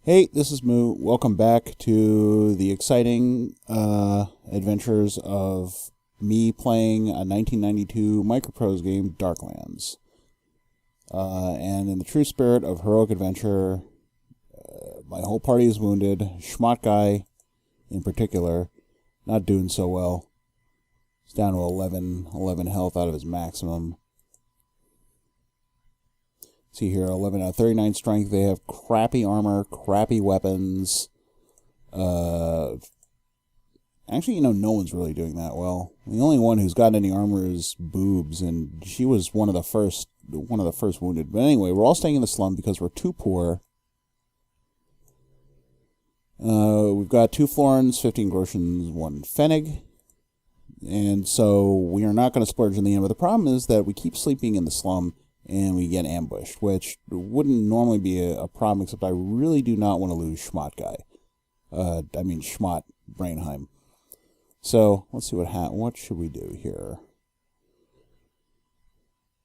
Hey, this is Moo. Welcome back to the exciting adventures of me playing a 1992 Microprose game, Darklands. And in the true spirit of heroic adventure, my whole party is wounded. Schmott guy, in particular, not doing so well. He's down to 11 health out of his maximum. See here, 11 out of 39 strength. They have crappy armor, crappy weapons. Actually, no one's really doing that well. The only one who's got any armor is Boobs, and she was one of the first wounded. But anyway, we're all staying in the slum because we're too poor. We've got 2 florins, 15 groschens, 1 pfennig. And so we are not going to splurge in the end. But the problem is that we keep sleeping in the slum and we get ambushed, which wouldn't normally be a problem, except I really do not want to lose Schmott guy. Schmott Brainheim. So, let's see what should we do here.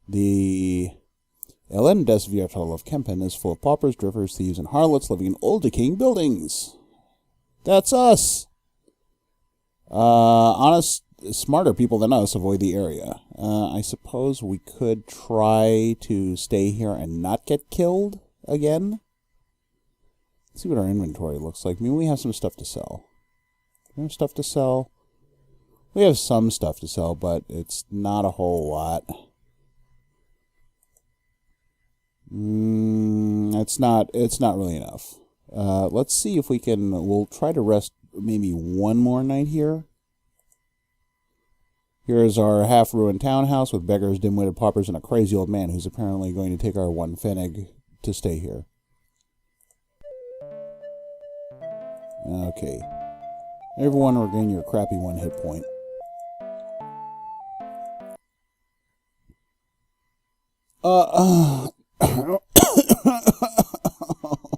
The Elen des Viertel of Kempen is full of paupers, drifters, thieves, and harlots living in old decaying buildings. That's us! Honest, smarter people than us avoid the area. I suppose we could try to stay here and not get killed again. Let's see what our inventory looks like. Maybe we have some stuff to sell. We have stuff to sell. We have some stuff to sell, but it's not a whole lot. It's not really enough. Let's see if we'll try to rest maybe one more night here. Here's our half-ruined townhouse with beggars, dim-witted paupers, and a crazy old man who's apparently going to take our 1 pfennig to stay here. Okay. Everyone regain your crappy 1 hit point.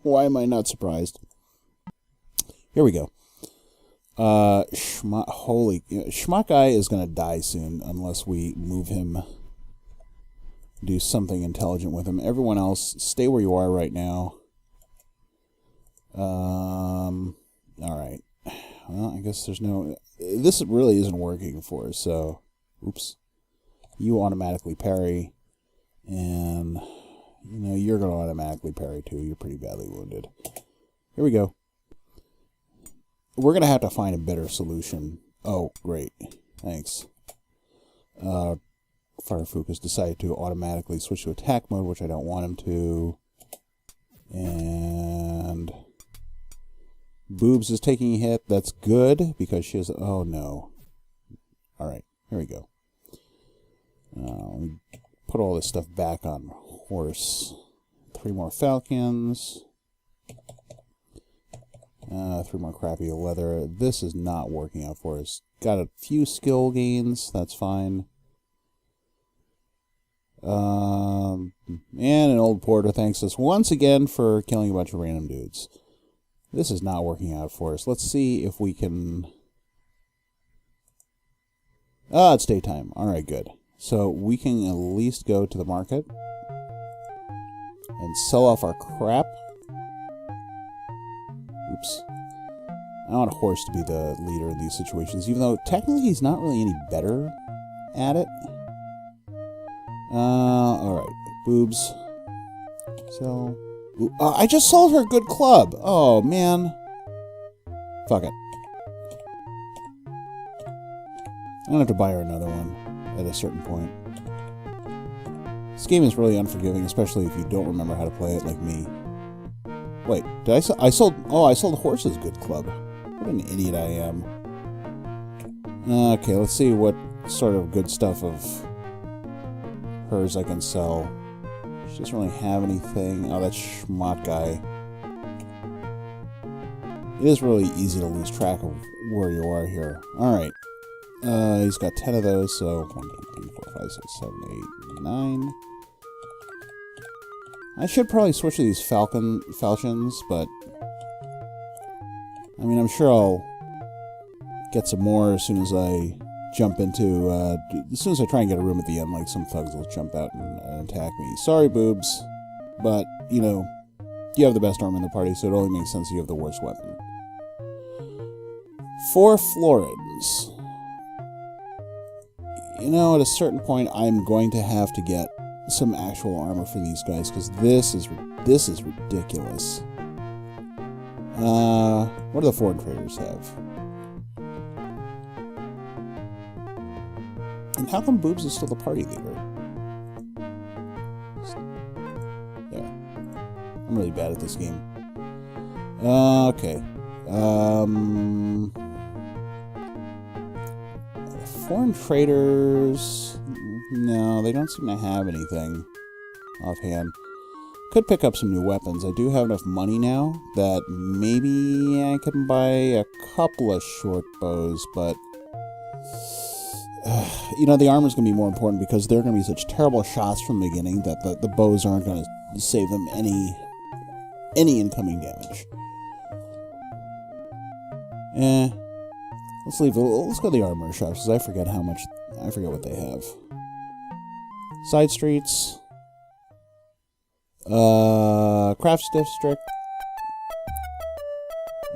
Why am I not surprised? Here we go. Schmott guy is going to die soon unless we move him, do something intelligent with him. Everyone else, stay where you are right now. Alright. Well, I guess there's no... This really isn't working for us, so... Oops. You automatically parry. And, you're going to automatically parry too. You're pretty badly wounded. Here we go. We're going to have to find a better solution. Oh, great. Thanks. Firefook has decided to automatically switch to attack mode, which I don't want him to. And Boobs is taking a hit. That's good, because she has... Oh, no. Alright, here we go. Let me put all this stuff back on horse. 3 more falcons. 3 more crappy leather. This is not working out for us. Got a few skill gains. That's fine. And an old porter thanks us once again for killing a bunch of random dudes. This is not working out for us. Let's see if we can... it's daytime. Alright, good. So we can at least go to the market and sell off our crap. Oops. I want a horse to be the leader in these situations, even though technically he's not really any better at it. Alright. Boobs. So... I just sold her a good club! Oh, man. Fuck it. I'm gonna have to buy her another one at a certain point. This game is really unforgiving, especially if you don't remember how to play it like me. Wait, did I sold horses good club. What an idiot I am. Okay, let's see what sort of good stuff of hers I can sell. She doesn't really have anything. Oh, that's Schmott guy. It is really easy to lose track of where you are here. Alright. He's got 10 of those, so 1, 2, 3, 4, 5, 6, 7, 8, 9. I should probably switch to these falchions, but I'm sure I'll get some more as soon as I jump into, as soon as I try and get a room at the end, like some thugs will jump out and attack me. Sorry, Boobs, but, you have the best armor in the party, so it only makes sense you have the worst weapon. 4 florins. You know, at a certain point, I'm going to have to get some actual armor for these guys, because this is ridiculous. What do the foreign traders have? And how come Boobs is still the party leader? There. I'm really bad at this game. Okay. Foreign traders... No, they don't seem to have anything offhand. Could pick up some new weapons. I do have enough money now that maybe I can buy a couple of short bows, but... you know, the armor's going to be more important because they're going to be such terrible shots from the beginning that the bows aren't going to save them any incoming damage. Let's leave. Let's go to the armor shops because I forget what they have. Side streets. Crafts district.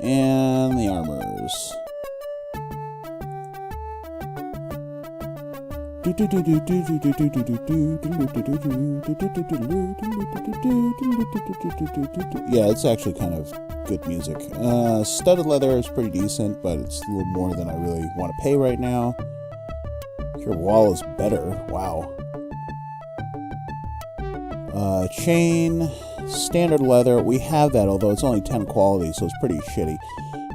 And the armors. Yeah, it's actually kind of good music. Studded leather is pretty decent, but it's a little more than I really want to pay right now. Your wall is better. Wow. Chain, standard leather. We have that, although it's only 10 quality, so it's pretty shitty.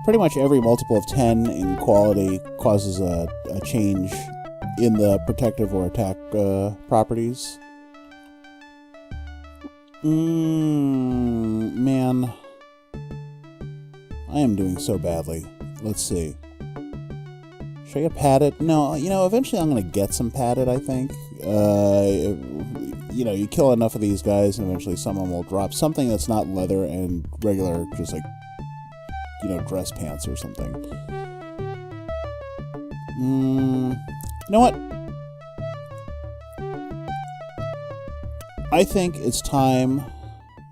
Pretty much every multiple of 10 in quality causes a change in the protective or attack properties. Man. I am doing so badly. Let's see. Should I get padded? No, you know, eventually I'm going to get some padded, I think. You know, you kill enough of these guys and eventually someone will drop something that's not leather and regular, just like, you know, dress pants or something. You know what? I think it's time.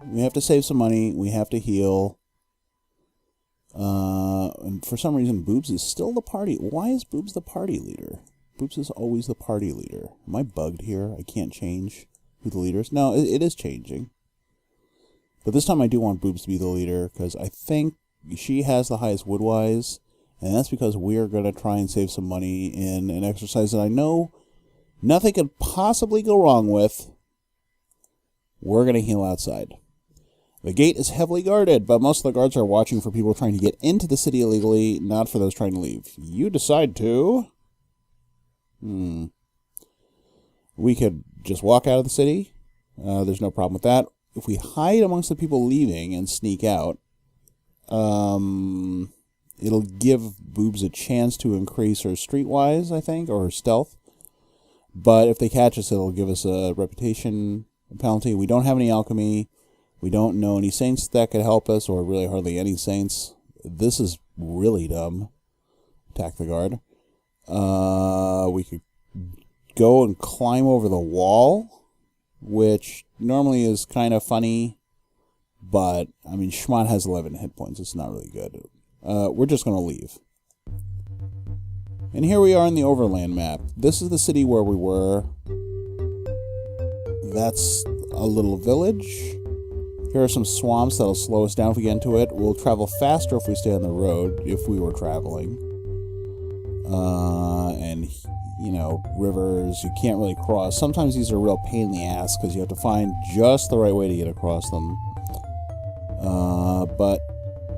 We have to save some money. We have to heal. And for some reason, Boobs is still the party. Why is Boobs the party leader? Boobs is always the party leader. Am I bugged here? I can't change who the leader is. No, it is changing. But this time I do want Boobs to be the leader, because I think she has the highest woodwise. And that's because we're going to try and save some money in an exercise that I know nothing could possibly go wrong with. We're going to heal outside. The gate is heavily guarded, but most of the guards are watching for people trying to get into the city illegally, not for those trying to leave. You decide to. We could just walk out of the city. There's no problem with that. If we hide amongst the people leaving and sneak out, it'll give Boobs a chance to increase her streetwise, I think, or her stealth. But if they catch us, it'll give us a reputation penalty. We don't have any alchemy. We don't know any saints that could help us, or really hardly any saints. This is really dumb. Attack the guard. We could go and climb over the wall, which normally is kind of funny. But, I mean, Schmott has 11 hit points. It's not really good. We're just going to leave. And here we are in the Overland Map. This is the city where we were. That's a little village. Here are some swamps that'll slow us down if we get into it. We'll travel faster if we stay on the road, if we were traveling. And, you know, rivers you can't really cross. Sometimes these are a real pain in the ass because you have to find just the right way to get across them. But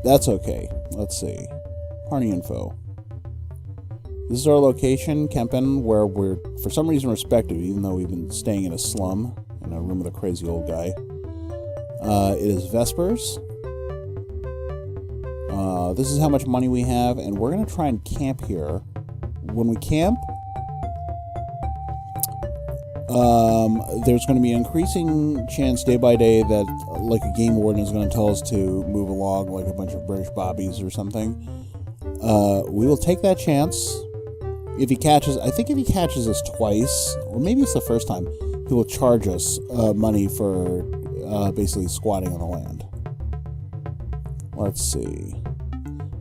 that's okay. Let's see. Party info. This is our location, Kempen, where we're, for some reason, respected, even though we've been staying in a slum, in a room with a crazy old guy. It is Vespers. This is how much money we have, and we're going to try and camp here. When we camp, there's going to be an increasing chance day by day that, like, a game warden is going to tell us to move along like a bunch of British bobbies or something. We will take that chance. If he catches, I think if he catches us twice, or maybe it's the first time, he will charge us money for basically squatting on the land. let's see.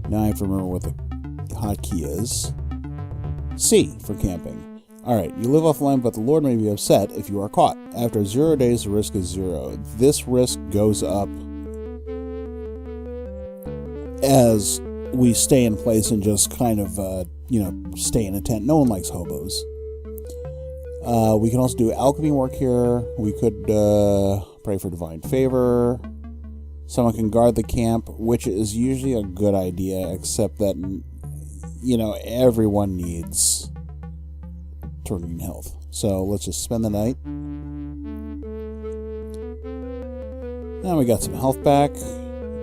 Now I have to remember what the hotkey is. C for camping. Alright, you live offline, but the Lord may be upset if you are caught. After 0 days, the risk is 0. This risk goes up as we stay in place and just kind of, stay in a tent. No one likes hobos. We can also do alchemy work here. We could pray for divine favor. Someone can guard the camp, which is usually a good idea, except that, everyone needs to regain health. So let's just spend the night. Now we got some health back.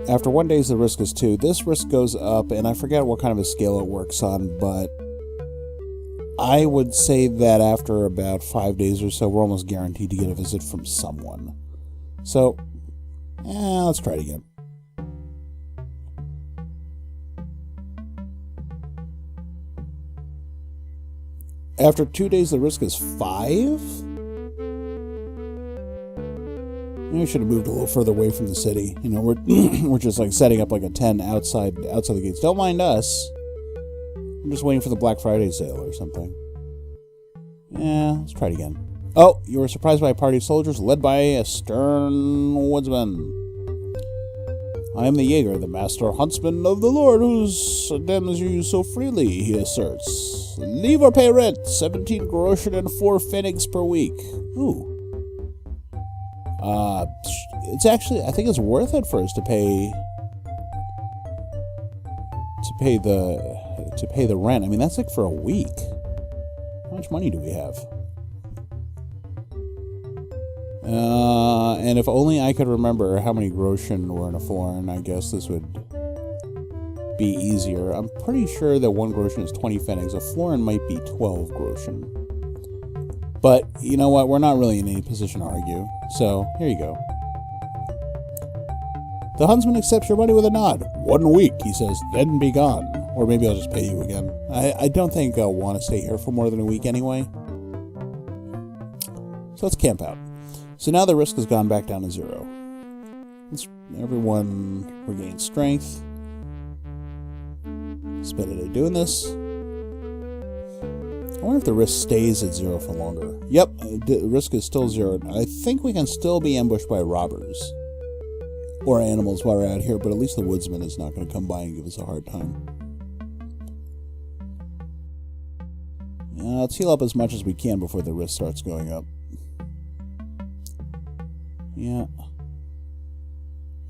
After 1 day, the risk is 2. This risk goes up, and I forget what kind of a scale it works on, but I would say that after about 5 days or so, we're almost guaranteed to get a visit from someone. So, let's try it again. After 2 days, the risk is 5? Maybe we should have moved a little further away from the city. We're just like setting up like a tent outside the gates. Don't mind us. I'm just waiting for the Black Friday sale or something. Yeah, let's try it again. Oh, you were surprised by a party of soldiers led by a stern woodsman. I am the Jaeger, the master huntsman of the Lord, who condemns you so freely, he asserts. Leave or pay rent, 17 groschen and 4 pfennigs per week. Ooh. It's actually, I think it's worth it for us to pay the rent. I mean, that's like for a week. How much money do we have? And if only I could remember how many groschen were in a florin, I guess this would be easier. I'm pretty sure that 1 groschen is 20 pfennigs. A florin might be 12 groschen. But, you know what? We're not really in any position to argue. So, here you go. The huntsman accepts your money with a nod. 1 week, he says, then be gone. Or maybe I'll just pay you again. I don't think I'll want to stay here for more than a week anyway. So let's camp out. So now the risk has gone back down to 0. Everyone regain strength. Spend a day doing this. I wonder if the risk stays at 0 for longer. Yep, the risk is still 0. I think we can still be ambushed by robbers. Or animals while we're out here, but at least the woodsman is not going to come by and give us a hard time. Let's heal up as much as we can before the risk starts going up. Yeah.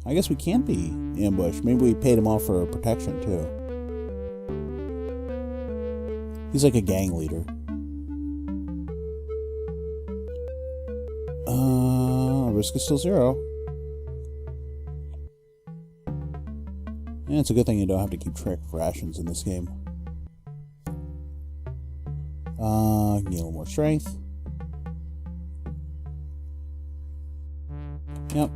I guess we can't be ambushed. Maybe we paid him off for protection, too. He's like a gang leader. Risk is still 0. And it's a good thing you don't have to keep track of rations in this game. Gain a little more strength. Yep.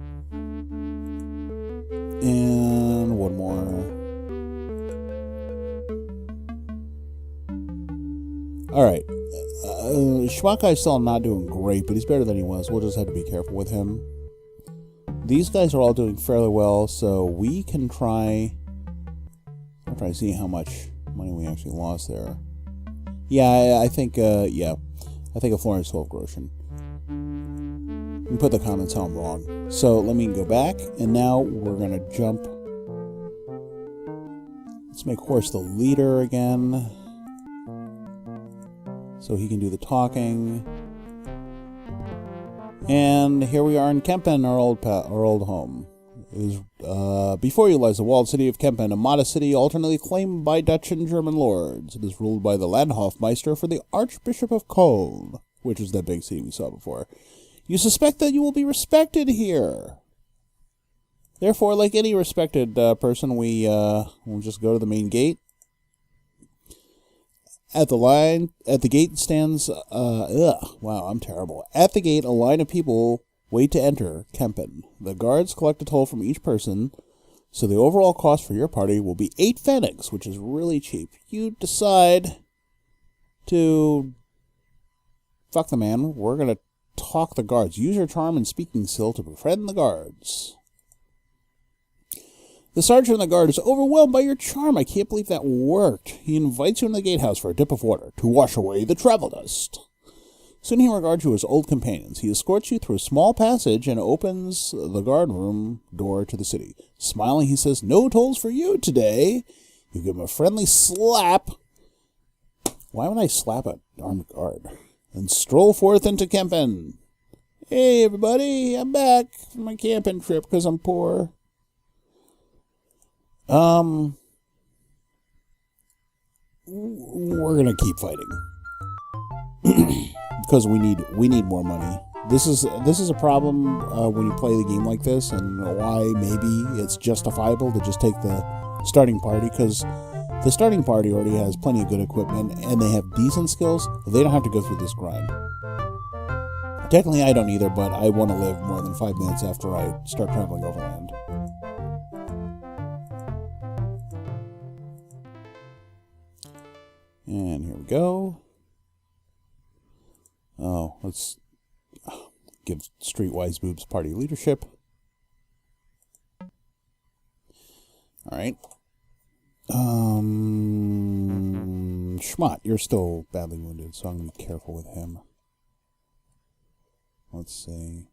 And 1 more. Alright. Schwakai's still not doing great, but he's better than he was. We'll just have to be careful with him. These guys are all doing fairly well, so we can try... I'll try to see how much money we actually lost there. Yeah, I think, I think a florin is 12 groschen. You can put the comments how I'm wrong. So let me go back, and now we're going to jump. Let's make Horse the leader again, so he can do the talking. And here we are in Kempen, our old home. Before you lies the walled city of Kempen, a modest city alternately claimed by Dutch and German lords. It is ruled by the Landhofmeister for the Archbishop of Cologne, which is that big city we saw before. You suspect that you will be respected here. Therefore, like any respected person, we'll just go to the main gate. At the gate stands, wow, I'm terrible. At the gate, a line of people wait to enter Kempen. The guards collect a toll from each person, so the overall cost for your party will be 8 pfennigs, which is really cheap. You decide to fuck the man. We're going to talk the guards. Use your charm and speaking skill to befriend the guards. The sergeant of the guard is overwhelmed by your charm. I can't believe that worked. He invites you in the gatehouse for a dip of water to wash away the travel dust. Soon he regards you as old companions. He escorts you through a small passage and opens the guard room door to the city. Smiling, he says, "No tolls for you today." You give him a friendly slap. Why would I slap an armed guard? And stroll forth into camping. Hey, everybody, I'm back from my camping trip because I'm poor. We're gonna keep fighting because we need more money. This is a problem when you play the game like this, and why maybe it's justifiable to just take the starting party, because the starting party already has plenty of good equipment and they have decent skills. They don't have to go through this grind. Technically, I don't either, but I want to live more than 5 minutes after I start traveling overland. And here we go. Oh, let's give Streetwise Boobs party leadership. Alright. Schmott, you're still badly wounded, so I'm going to be careful with him. Let's see.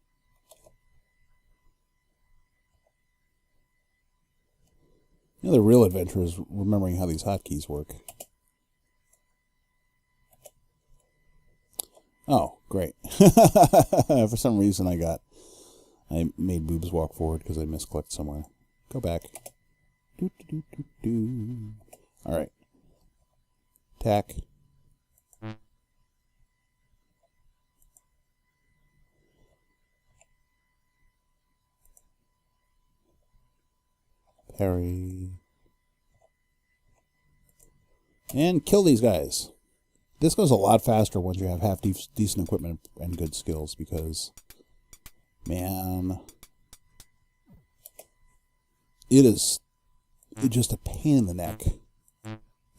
You know, the real adventure is remembering how these hotkeys work. Oh, great. For some reason I made Boobs walk forward because I misclicked somewhere. Go back. Alright. Attack. Parry. And kill these guys. This goes a lot faster once you have half decent equipment and good skills, because, man, it's just a pain in the neck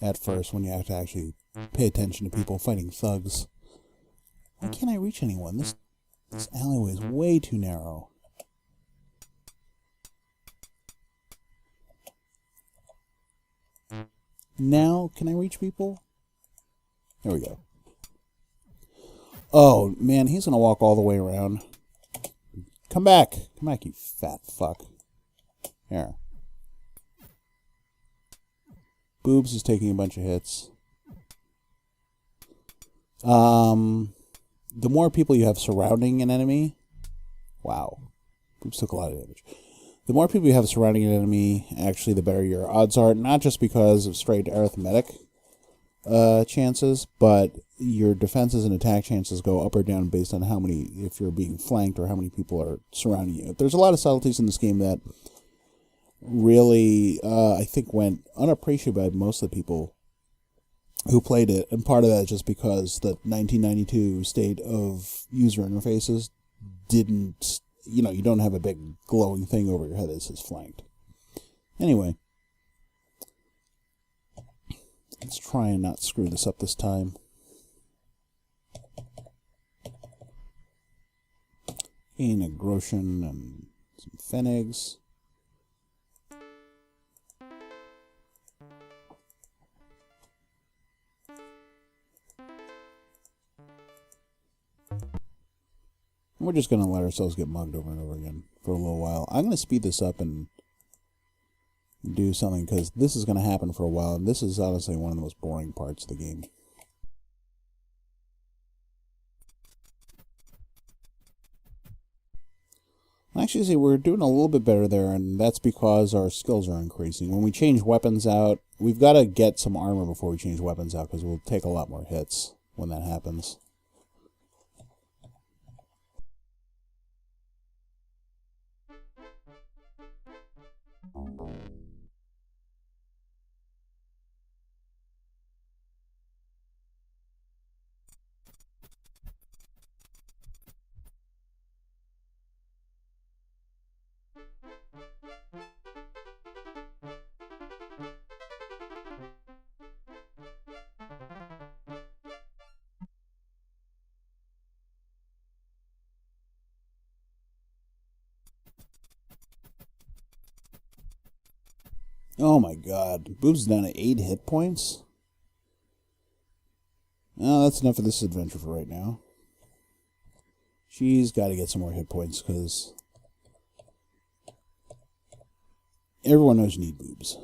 at first when you have to actually pay attention to people fighting thugs. Why can't I reach anyone? This alleyway is way too narrow. Now, can I reach people? There we go. Oh, man, he's going to walk all the way around. Come back. Come back, you fat fuck. Here. Boobs is taking a bunch of hits. The more people you have surrounding an enemy... Wow. Boobs took a lot of damage. The more people you have surrounding an enemy, actually, the better your odds are. Not just because of straight arithmetic chances, but your defenses and attack chances go up or down based on how many, if you're being flanked or how many people are surrounding you. There's a lot of subtleties in this game that really, I think, went unappreciated by most of the people who played it, and part of that is just because the 1992 state of user interfaces didn't, you don't have a big glowing thing over your head that says flanked. Anyway. Let's try and not screw this up this time. Gain a groschen and some fennigs. We're just going to let ourselves get mugged over and over again for a little while. I'm going to speed this up and do something, because this is going to happen for a while, and this is honestly one of the most boring parts of the game. Actually, see, we're doing a little bit better there, and that's because our skills are increasing. When we change weapons out, we've got to get some armor before we change weapons out, because we'll take a lot more hits when that happens. Oh my god. Boobs down to 8 hit points? No, that's enough of this adventure for right now. She's got to get some more hit points, because everyone knows you need boobs.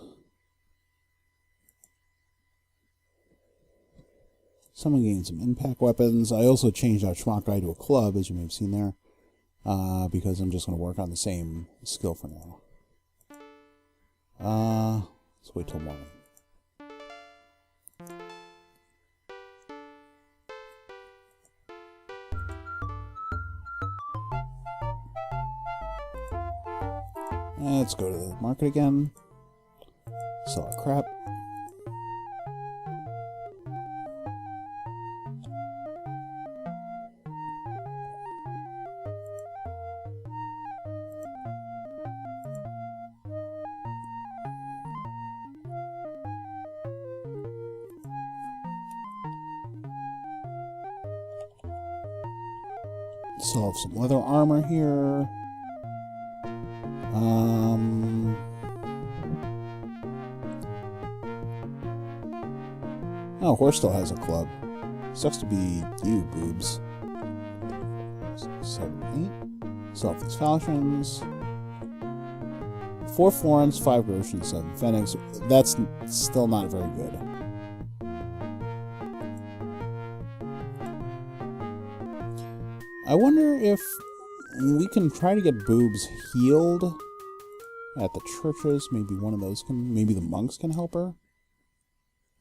Someone gained some impact weapons. I also changed our schmuck guy to a club, as you may have seen there, because I'm just going to work on the same skill for now. Let's wait till morning. Let's go to the market again. Sell our crap. Sell some leather armor here. Oh, horse still has a club. Sucks to be you, boobs. 7, 8. Sell these falchions. 4 florins, 5 groschen, 7 pfennigs. That's still not very good. I wonder if we can try to get boobs healed at the churches. Maybe one of those can, maybe the monks can help her.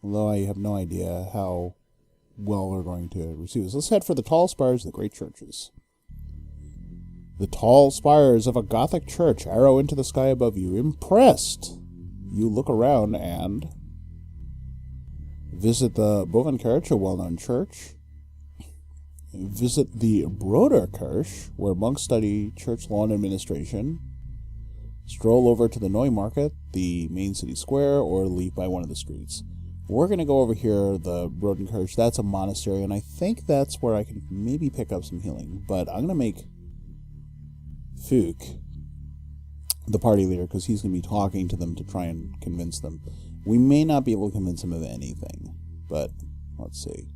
Although I have no idea how well we're going to receive this. Let's head for the tall spires of the great churches. The tall spires of a Gothic church arrow into the sky above you. Impressed, you look around and visit the Bovenkirche, a well-known church. Visit the Broderkirche, where monks study church law and administration. Stroll over to the Neumarkt, the main city square, or leave by one of the streets. We're going to go over here, the Brodenkirche. That's a monastery, and I think that's where I can maybe pick up some healing. But I'm going to make Fook the party leader, because he's going to be talking to them to try and convince them. We may not be able to convince him of anything, but let's see.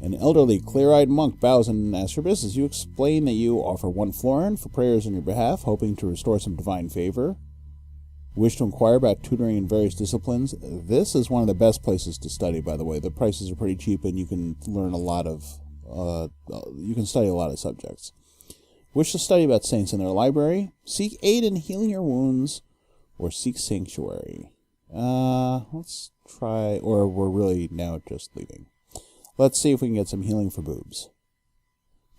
An elderly, clear-eyed monk bows and asks your business. You explain that you offer 1 florin for prayers on your behalf, hoping to restore some divine favor. Wish to inquire about tutoring in various disciplines. This is one of the best places to study, by the way. The prices are pretty cheap, and you can learn a lot of, you can study a lot of subjects. Wish to study about saints in their library. Seek aid in healing your wounds, or seek sanctuary. Let's try, or we're really now just leaving. Let's see if we can get some healing for boobs.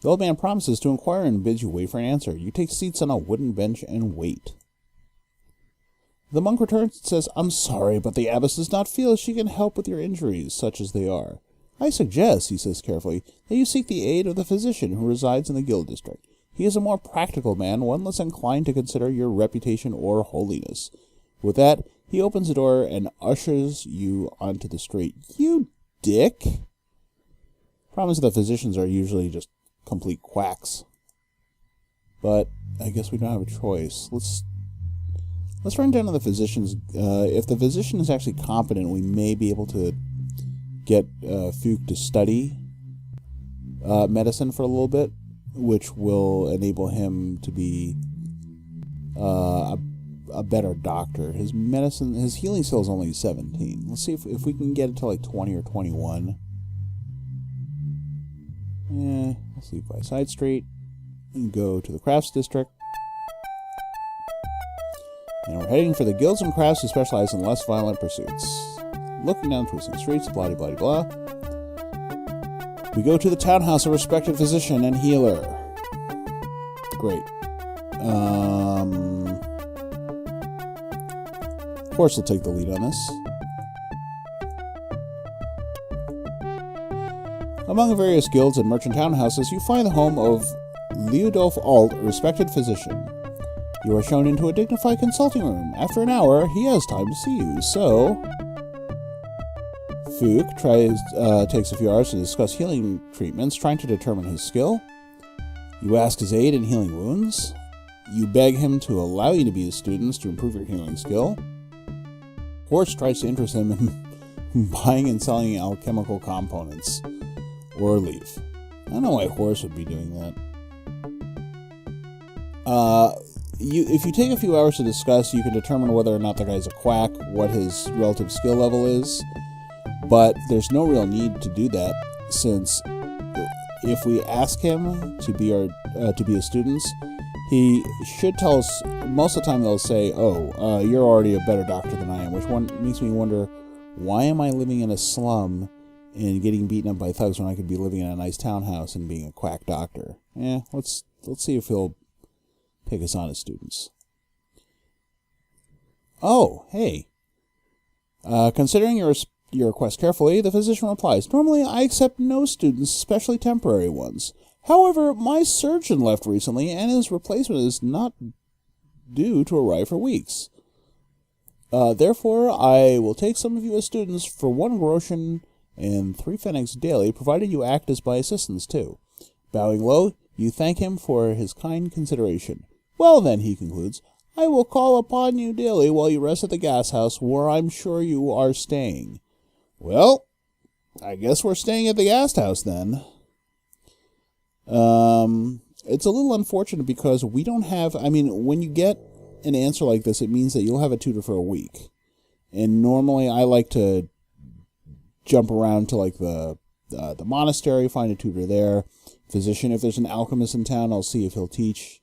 The old man promises to inquire and bids you wait for an answer. You take seats on a wooden bench and wait. The monk returns and says, I'm sorry, but the abbess does not feel she can help with your injuries, such as they are. I suggest, he says carefully, that you seek the aid of the physician who resides in the guild district. He is a more practical man, one less inclined to consider your reputation or holiness. With that, he opens the door and ushers you onto the street. You dick! Problem is that physicians are usually just complete quacks. But I guess we don't have a choice. Let's run down to the physicians. If the physician is actually competent, we may be able to get Fook to study medicine for a little bit, which will enable him to be a better doctor. His healing skill is only 17. Let's see if we can get it to like 20 or 21. Let's leave by side street and go to the crafts district. And we're heading for the guilds and crafts who specialize in less violent pursuits. Looking down twisting streets, blah blah blah. We go to the townhouse of a respected physician and healer. Great. Of course, we'll take the lead on this. Among various guilds and merchant townhouses, you find the home of Leodolf Alt, a respected physician. You are shown into a dignified consulting room. After an hour, he has time to see you, so Fook takes a few hours to discuss healing treatments, trying to determine his skill. You ask his aid in healing wounds. You beg him to allow you to be his students to improve your healing skill. Horse tries to interest him in buying and selling alchemical components, or leave. I don't know why Horse would be doing that. If you take a few hours to discuss, you can determine whether or not the guy's a quack, what his relative skill level is, but there's no real need to do that, since if we ask him to be his students, he should tell us. Most of the time they'll say, "Oh, you're already a better doctor than I am," which makes me wonder, why am I living in a slum and getting beaten up by thugs when I could be living in a nice townhouse and being a quack doctor? Let's see if he'll pick us on as students. Oh, hey. Considering your request carefully, the physician replies, "Normally I accept no students, especially temporary ones. However, my surgeon left recently, and his replacement is not due to arrive for weeks. Therefore, I will take some of you as students for 1 groschen and 3 pfennigs daily, provided you act as my assistants too." Bowing low, you thank him for his kind consideration. "Well then," he concludes, "I will call upon you daily while you rest at the Gasthaus, where I'm sure you are staying." Well, I guess we're staying at the Gasthaus then. It's a little unfortunate because we don't have, when you get an answer like this, it means that you'll have a tutor for a week. And normally I like to jump around to like the monastery, find a tutor there. Physician, if there's an alchemist in town, I'll see if he'll teach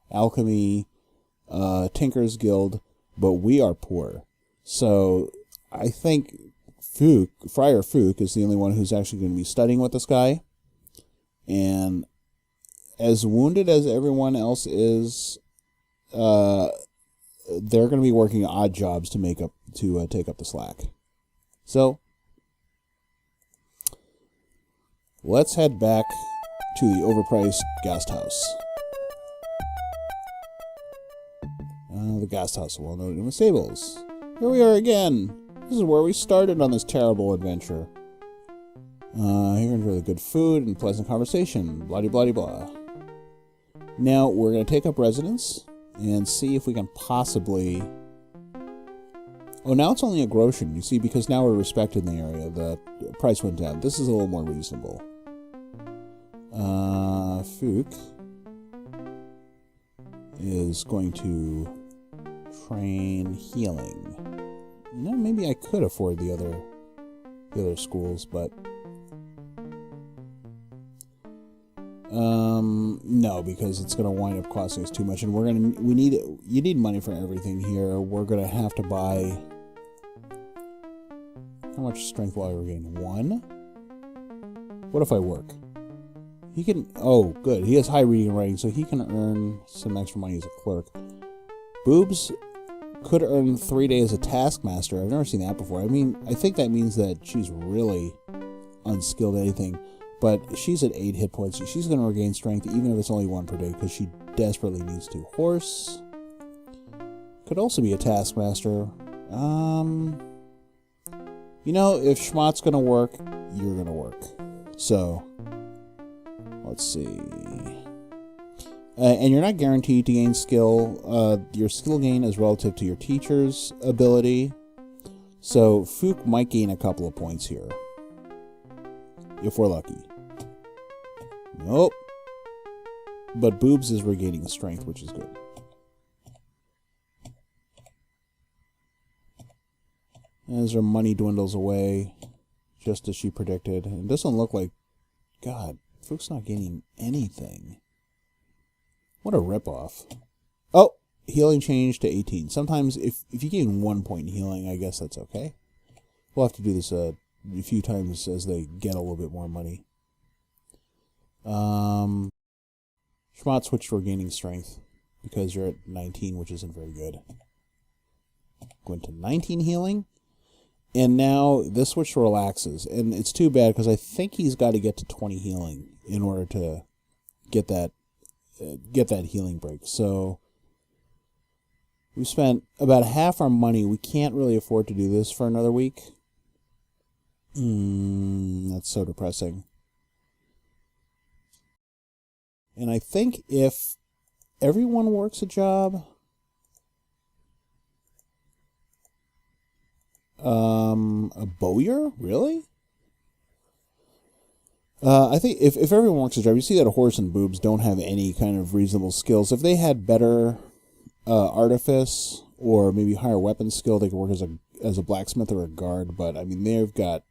alchemy, Tinker's Guild, but we are poor. So I think Friar Fook is the only one who's actually going to be studying with this guy. And as wounded as everyone else is, they're going to be working odd jobs to take up the slack. So let's head back to the overpriced Gasthaus. The Gasthaus, well known in the stables. Here we are again. This is where we started on this terrible adventure. Here enjoy the good food and pleasant conversation. Blah blah blah. Now we're going to take up residence and see if we can possibly. Oh, now it's only a groschen. You see, because now we're respected in the area, the price went down. This is a little more reasonable. Fook is going to train healing. Maybe I could afford the other schools, but no, because it's going to wind up costing us too much, and you need money for everything here. We're going to have to buy. How much strength will I regain? 1? What if I work? He can. Oh, good. He has high reading and writing, so he can earn some extra money as a clerk. Boobs could earn 3 days as a taskmaster. I've never seen that before. I think that means that she's really unskilled at anything. But she's at 8 hit points. She's going to regain strength even if it's only 1 per day because she desperately needs to. Horse could also be a taskmaster. If Schmott's going to work, you're going to work. So, let's see. And you're not guaranteed to gain skill. Your skill gain is relative to your teacher's ability. So, Fook might gain a couple of points here. If we're lucky. Nope. But Boobs is regaining strength, which is good. As her money dwindles away, just as she predicted. It doesn't look like... God, Fook's not gaining anything. What a ripoff. Oh, healing changed to 18. Sometimes, if you gain 1 point in healing, I guess that's okay. We'll have to do this a few times as they get a little bit more money. Schmott switched for gaining strength because you're at 19, which isn't very good. Going to 19 healing, and now this switch relaxes, and it's too bad because I think he's got to get to 20 healing in order to get that healing break. So we spent about half our money. We can't really afford to do this for another week. That's so depressing. And I think if everyone works a job. A bowyer? Really? I think if everyone works a job, you see that a horse and boobs don't have any kind of reasonable skills. If they had better artifice or maybe higher weapon skill, they could work as a blacksmith or a guard. But I mean, they've got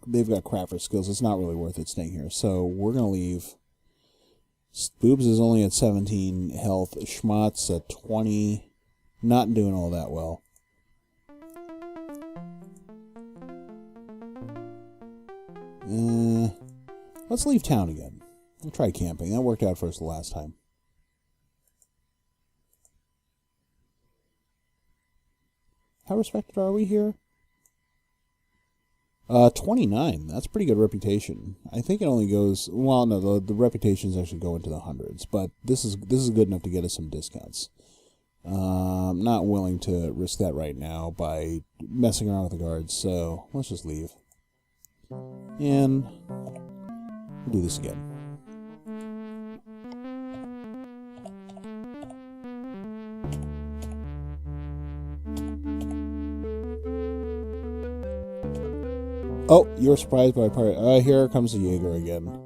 crafter skills. It's not really worth it staying here. So we're gonna leave. Boobs is only at 17 health. Schmatz at 20. Not doing all that well. Let's leave town again. We'll try camping. That worked out for us the last time. How respected are we here? 29. That's pretty good reputation. I think it only goes... Well, no, the reputations actually go into the hundreds. But this is good enough to get us some discounts. I'm not willing to risk that right now by messing around with the guards. So let's just leave. And we'll do this again. Oh, you're surprised by a pirate. Here comes the Jaeger again.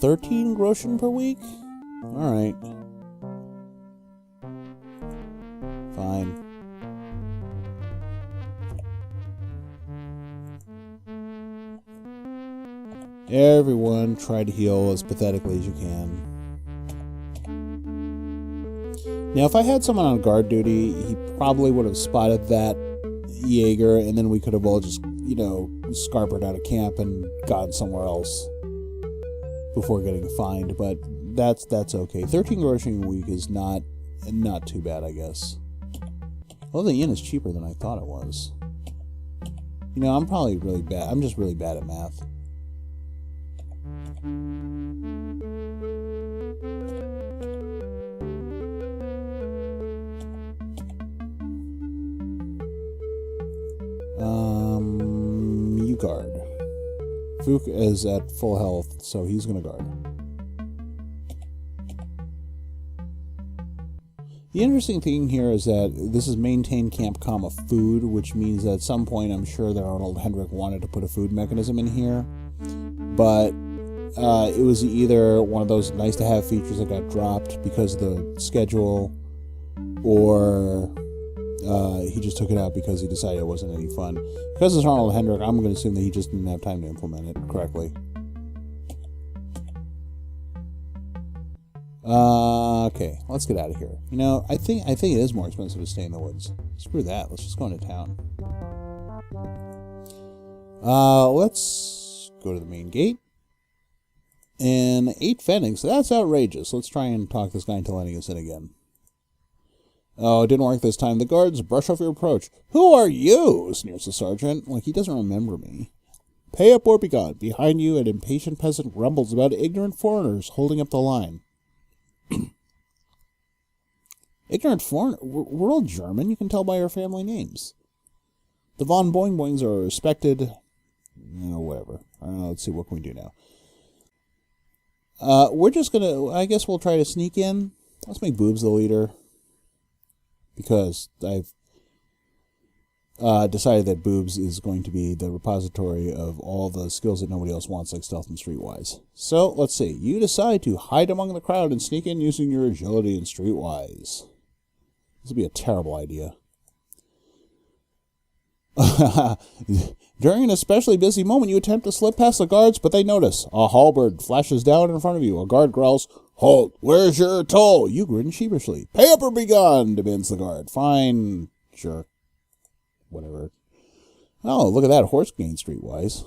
13 groschen per week? Alright. Fine. Everyone try to heal as pathetically as you can. Now, if I had someone on guard duty, he probably would have spotted that Jaeger, and then we could have all just, you know, scarpered out of camp and gone somewhere else before getting fined. But that's okay. 13 groschen a week is not too bad, I guess. Well, the inn is cheaper than I thought it was. You know, I'm probably really bad. I'm just really bad at math. You guard. Fook is at full health, so he's gonna guard. The interesting thing here is that this is maintain camp comma food, which means that at some point I'm sure that Arnold Hendrick wanted to put a food mechanism in here, but it was either one of those nice to have features that got dropped because of the schedule, or he just took it out because he decided it wasn't any fun. Because it's Arnold Hendrick, I'm going to assume that he just didn't have time to implement it correctly. Okay, let's get out of here. You know, I think it is more expensive to stay in the woods. Screw that. Let's just go into town. Let's go to the main gate. And 8 Pfennigs. That's outrageous. Let's try and talk this guy into letting us in again. Oh, it didn't work this time. The guards brush off your approach. Who are you? Sneers the sergeant. Like he doesn't remember me. Pay up or be gone. Behind you, an impatient peasant grumbles about ignorant foreigners holding up the line. Ignorant foreigner? We're all German. You can tell by our family names. The von Boing Boings are respected. You know, whatever. Let's see, what can we do now? We're just gonna... I guess we'll try to sneak in. Let's make Boobs the leader. Because I've decided that Boobs is going to be the repository of all the skills that nobody else wants, like stealth and streetwise. So, let's see. You decide to hide among the crowd and sneak in using your agility and streetwise. This would be a terrible idea. During an especially busy moment, you attempt to slip past the guards, but they notice. A halberd flashes down in front of you. A guard growls, "Halt! Where's your toll?" You grin sheepishly. "Pay up or be gone," demands the guard. "Fine. Sure. Whatever." Oh, look at that. Horse gain streetwise.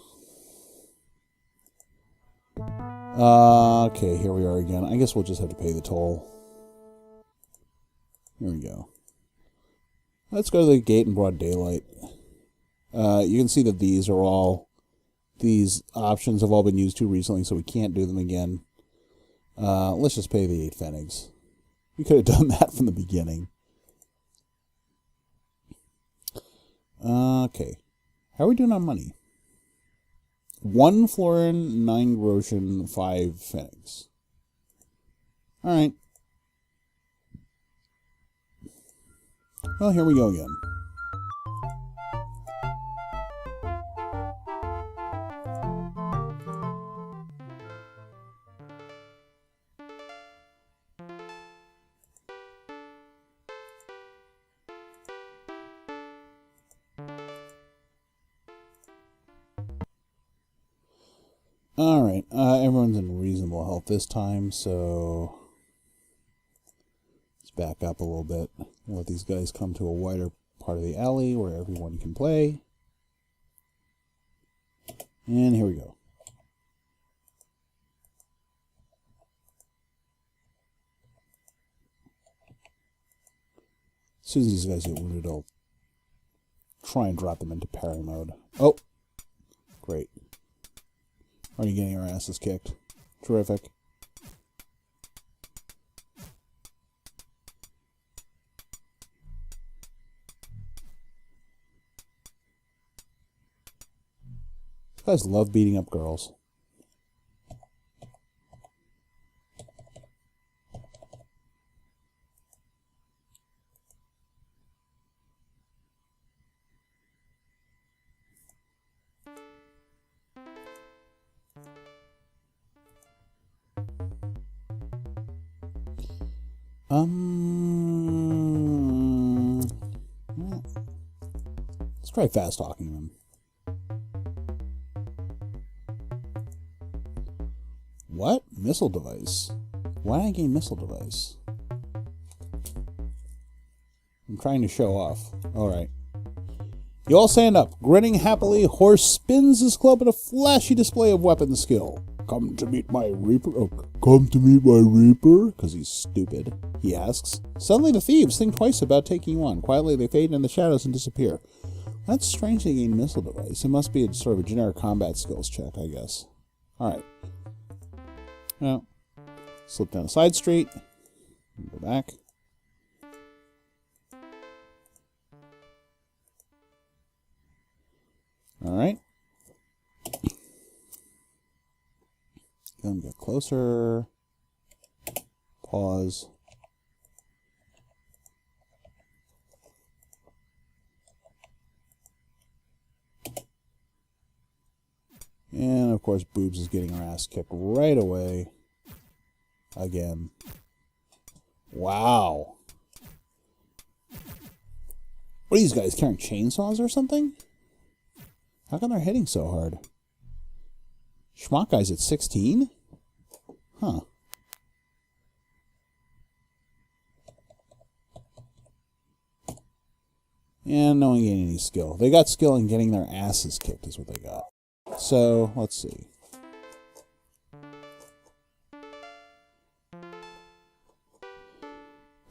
Okay, here we are again. I guess we'll just have to pay the toll. Here we go. Let's go to the gate in broad daylight. You can see that these options have all been used too recently, so we can't do them again. Let's just pay the 8 Pfennigs. We could have done that from the beginning. Okay. How are we doing on money? 1 florin, 9 groschen, 5 Pfennigs. Alright. Well, here we go again. Alright, everyone's in reasonable health this time, so let's back up a little bit. Let these guys come to a wider part of the alley where everyone can play. And here we go. As soon as these guys get wounded, I'll try and drop them into parry mode. Oh! Great. Already getting our asses kicked. Terrific. These guys love beating up girls. Let's try fast talking them. What? Missile device? Why did I gain missile device? I'm trying to show off. Alright. You all stand up. Grinning happily, Horse spins his club in a flashy display of weapon skill. Come to meet my Reaper? Oh, come to meet my Reaper? Because he's stupid, he asks. Suddenly the thieves think twice about taking you on. Quietly they fade in the shadows and disappear. That's strange to gain missile device. It must be sort of a generic combat skills check, I guess. Alright. Well, slip down a side street. Go back. Alright. Then get closer. Pause. And of course, Boobs is getting her ass kicked right away. Again. Wow. What are these guys carrying, chainsaws or something? How come they're hitting so hard? Schmuck guy's at 16? Huh. And no one getting any skill. They got skill in getting their asses kicked is what they got. So, let's see.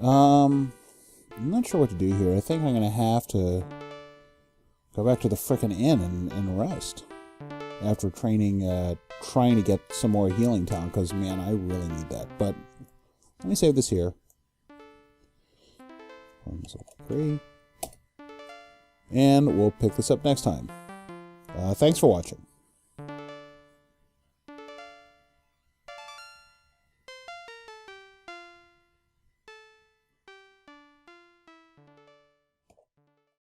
I'm not sure what to do here. I think I'm going to have to go back to the frickin' inn and rest. After training, trying to get some more healing talent, because, man, I really need that. But, let me save this here. 3. And we'll pick this up next time. Thanks for watching.